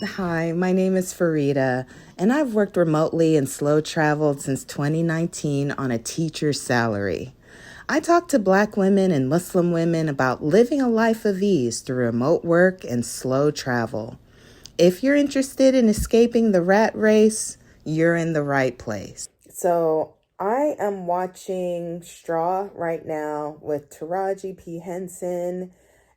Hi, my name is Farida, and I've worked remotely and slow traveled since 2019 on a teacher's salary. I talk to Black women and Muslim women about living a life of ease through remote work and slow travel. If you're interested in escaping the rat race, you're in the right place. So, I am watching Straw right now with Taraji P. Henson,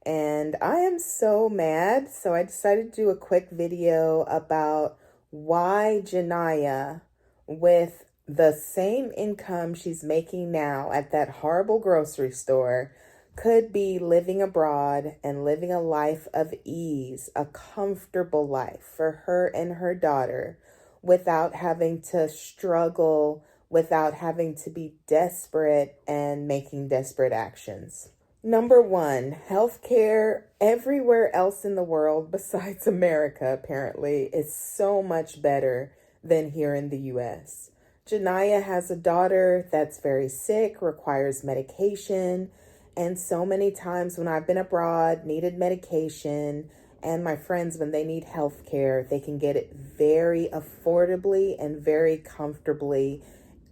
and I am so mad. So, I decided to do a quick video about why Janaya, with the same income she's making now at that horrible grocery store, could be living abroad and living a life of ease, a comfortable life for her and her daughter without having to struggle, without having to be desperate and making desperate actions. Number one, healthcare everywhere else in the world besides America, apparently, is so much better than here in the US. Janaya has a daughter that's very sick, requires medication, and so many times when I've been abroad, needed medication, and my friends, when they need health care, they can get it very affordably and very comfortably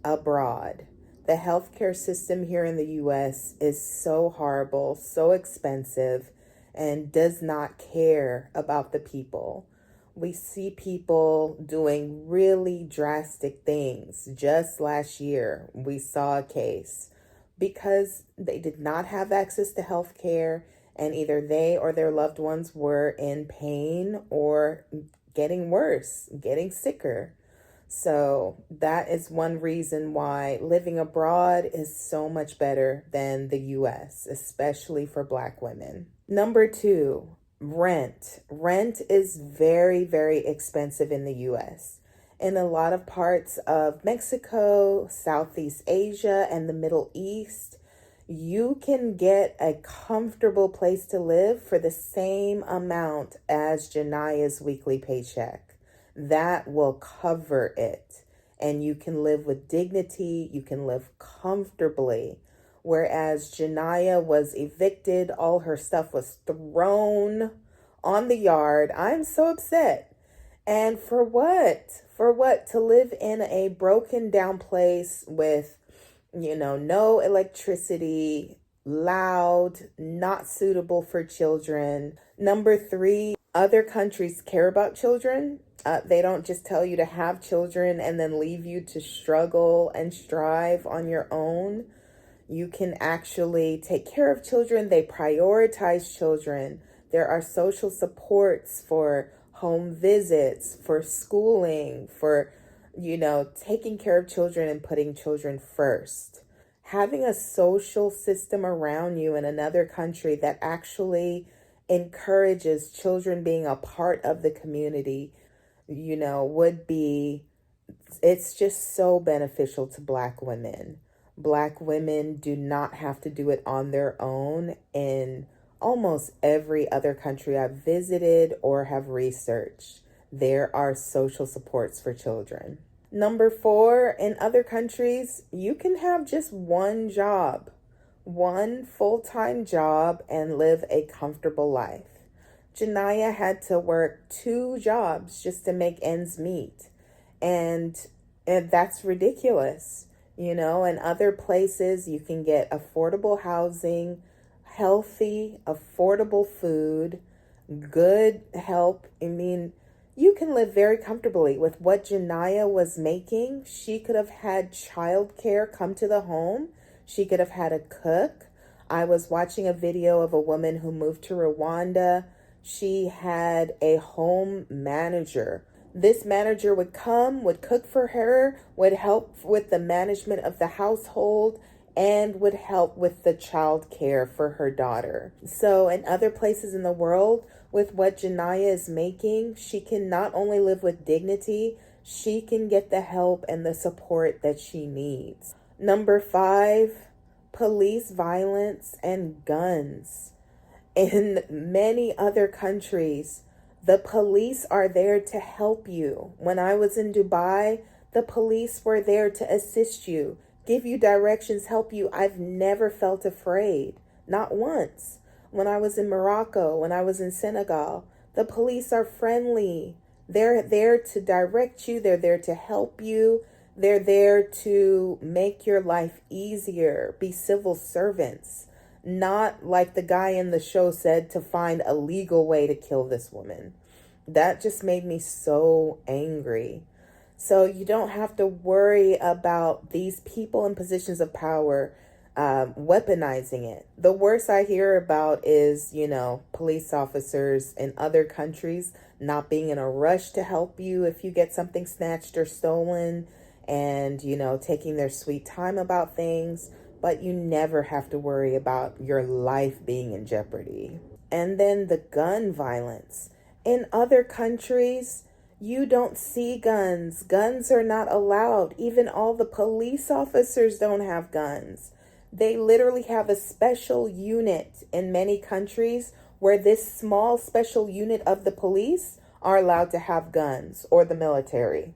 abroad. The healthcare system here in the US is so horrible, so expensive, and does not care about the people. We see people doing really drastic things. Just last year, we saw a case because they did not have access to health care, and either they or their loved ones were in pain or getting worse, getting sicker. So that is one reason why living abroad is so much better than the US, especially for Black women. Number two, rent. Rent is very, very expensive in the US. In a lot of parts of Mexico, Southeast Asia, and the Middle East, you can get a comfortable place to live for the same amount as Janaya's weekly paycheck. That will cover it. And you can live with dignity, you can live comfortably. Whereas Janaya was evicted, all her stuff was thrown on the yard. I'm so upset. And for what? For what? To live in a broken down place with, no electricity, loud, not suitable for children. Number three, other countries care about children. They don't just tell you to have children and then leave you to struggle and strive on your own. You can actually take care of children. They prioritize children. There are social supports for home visits, for schooling, for, taking care of children and putting children first. Having a social system around you in another country that actually encourages children being a part of the community, it's just so beneficial to Black women. Black women do not have to do it on their own in almost every other country I've visited or have researched. There are social supports for children. Number four, in other countries, you can have just one job, one full-time job, and live a comfortable life. Janaya had to work 2 jobs just to make ends meet. And that's ridiculous. In other places, you can get affordable housing, healthy, affordable food, good help. You can live very comfortably with what Janaya was making. She could have had childcare come to the home. She could have had a cook. I was watching a video of a woman who moved to Rwanda. She had a home manager. This manager would come, would cook for her, would help with the management of the household, and would help with the child care for her daughter. So in other places in the world, with what Janaya is making, she can not only live with dignity, she can get the help and the support that she needs. Number five, police violence and guns. In many other countries, the police are there to help you. When I was in Dubai, the police were there to assist you, give you directions, help you. I've never felt afraid, not once. When I was in Morocco, when I was in Senegal, the police are friendly. They're there to direct you. They're there to help you. They're there to make your life easier, be civil servants, not like the guy in the show said, to find a legal way to kill this woman. That just made me so angry. So you don't have to worry about these people in positions of power weaponizing it. The worst I hear about is, police officers in other countries not being in a rush to help you if you get something snatched or stolen, and, taking their sweet time about things. But you never have to worry about your life being in jeopardy. And then the gun violence. In other countries, you don't see guns. Guns are not allowed. Even all the police officers don't have guns. They literally have a special unit in many countries where this small special unit of the police are allowed to have guns, or the military.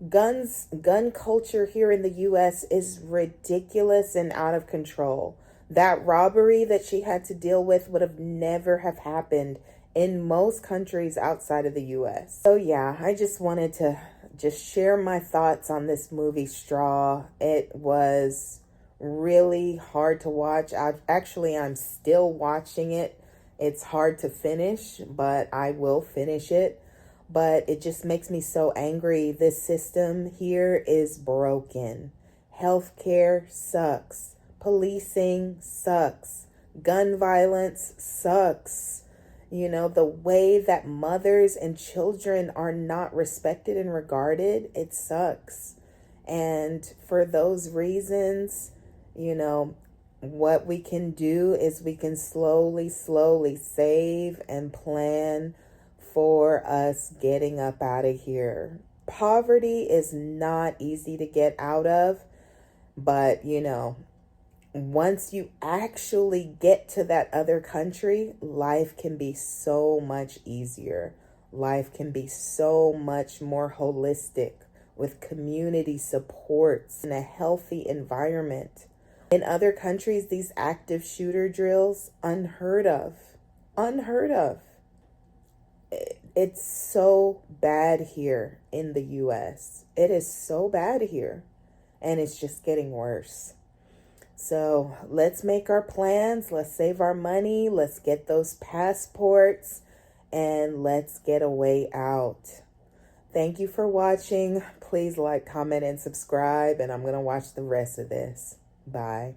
Gun culture here in the US is ridiculous and out of control. That robbery that she had to deal with would have never have happened in most countries outside of the US. So yeah, I just wanted to just share my thoughts on this movie, Straw. It was really hard to watch. I'm still watching it. It's hard to finish, but I will finish it. But it just makes me so angry. This system here is broken. Healthcare sucks. Policing sucks. Gun violence sucks. The way that mothers and children are not respected and regarded, it sucks. And for those reasons, what we can do is we can slowly save and plan for us getting up out of here. Poverty is not easy to get out of, but once you actually get to that other country, life can be so much easier. Life can be so much more holistic, with community supports and a healthy environment. In other countries, these active shooter drills, unheard of. Unheard of. It's so bad here in the US. It is so bad here. And it's just getting worse. So let's make our plans. Let's save our money. Let's get those passports. And let's get a way out. Thank you for watching. Please like, comment, and subscribe. And I'm going to watch the rest of this. Bye.